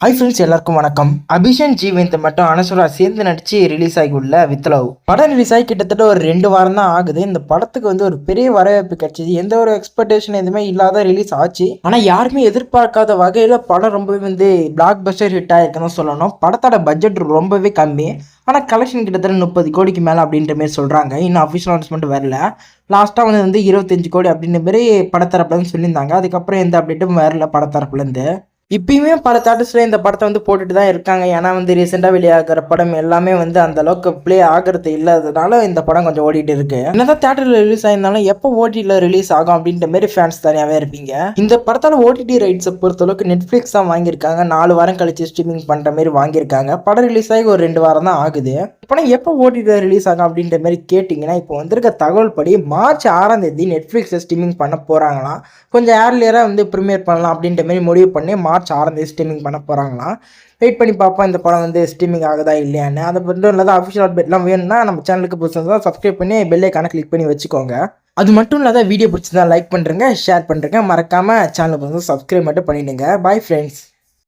Hi friends, எல்லாருக்கும் வணக்கம். அபிஷன் ஜீவந்த் மட்டும் அனசுரா சேர்ந்து நடிச்சு ரிலீஸ் ஆகி உள்ள வித்லவ் படம் ரிலீஸ் ஆகி கிட்டத்தட்ட ஒரு 2 வாரம் தான் ஆகுது. இந்த படத்துக்கு ஒரு பெரிய வரவேற்பு கிடைச்சிது. எந்த ஒரு எக்ஸ்பெக்டேஷன் எதுவுமே இல்லாத ரிலீஸ் ஆச்சு. ஆனால் யாருமே எதிர்பார்க்காத வகையில் படம் ரொம்பவே பிளாக் பஸ்டர் ஹிட் ஆயிருக்குன்னு சொல்லணும். படத்தோட பட்ஜெட் ரொம்பவே கம்மி. ஆனால் கலெக்ஷன் கிட்டத்தட்ட 30 கோடிக்கு மேலே அப்படின்ற மாதிரி சொல்கிறாங்க. இன்னும் அஃபிஷியல் அனௌன்ஸ்மெண்ட் வரல. லாஸ்ட்டாக 25 கோடி அப்படின்ற மாதிரி படத்தரப்புலன்னு சொல்லியிருந்தாங்க. அதுக்கப்புறம் எந்த அப்டேட்டும் வரல படத்தரப்புலேருந்து. இப்பயுமே பல தேட்டர்ஸில் இந்த படத்தை போட்டுட்டு தான் இருக்காங்க. ஏன்னா ரீசெண்டாக வெளியாகிற படம் எல்லாமே அந்த அளவுக்கு ப்ளே ஆகிறது இல்லாததுனால இந்த படம் கொஞ்சம் ஓடிட்டு இருக்கு. என்னதான் தேட்டரில் ரிலீஸ் ஆயிருந்தாலும் எப்போ ஓடிடியில் ரிலீஸ் ஆகும் அப்படின்ற மாதிரி ஃபேன்ஸ் தனியாகவே இருப்பீங்க. இந்த படத்தோட ஓடிடி ரைட்ஸை பொறுத்தளவுக்கு நெட்ஃப்ளிக்ஸ் தான் வாங்கியிருக்காங்க. 4 வாரம் கழிச்சு ஸ்ட்ரீமிங் பண்ணுற மாதிரி வாங்கியிருக்காங்க. படம் ரிலீஸ் ஆகி ஒரு 2 வாரம் தான் ஆகுது. படம் எப்போ ஓடிடியில் ரிலீஸ் ஆகும் அப்படின்ற மாதிரி கேட்டிங்கன்னா, இப்போ வந்திருக்க தகவல் படி மார்ச் 6 நெட்ஃப்ளிக்ஸில் ஸ்ட்ரீமிங் பண்ண போகிறாங்களாம். கொஞ்சம் ஏர்லியராக ப்ரீமியர் பண்ணலாம் அப்படின்ற மாதிரி முடிவு பண்ணி மார்ச் 6 ஸ்ட்ரீமிங் பண்ண போகிறாங்களாம். வெயிட் பண்ணி பார்ப்போம் இந்த படம் ஸ்ட்ரீமிங் ஆகுதா இல்லையான்னு. அதை மட்டும் இல்லாத அஃபிஷியல் அப்டேட்லாம் வேணும்னா நம்ம சேனலுக்கு புதுசாக சப்ஸ்கிரைப் பண்ணி பெல் ஐகானை கிளிக் பண்ணி வச்சுக்கோங்க. அது மட்டும் இல்லாத வீடியோ பிடிச்சதா லைக் பண்ணுறேங்க, ஷேர் பண்ணுறேங்க. மறக்காமல் சேனலுக்கு சப்ஸ்கிரைப் மட்டும் பண்ணிவிடுங்க. Bye friends.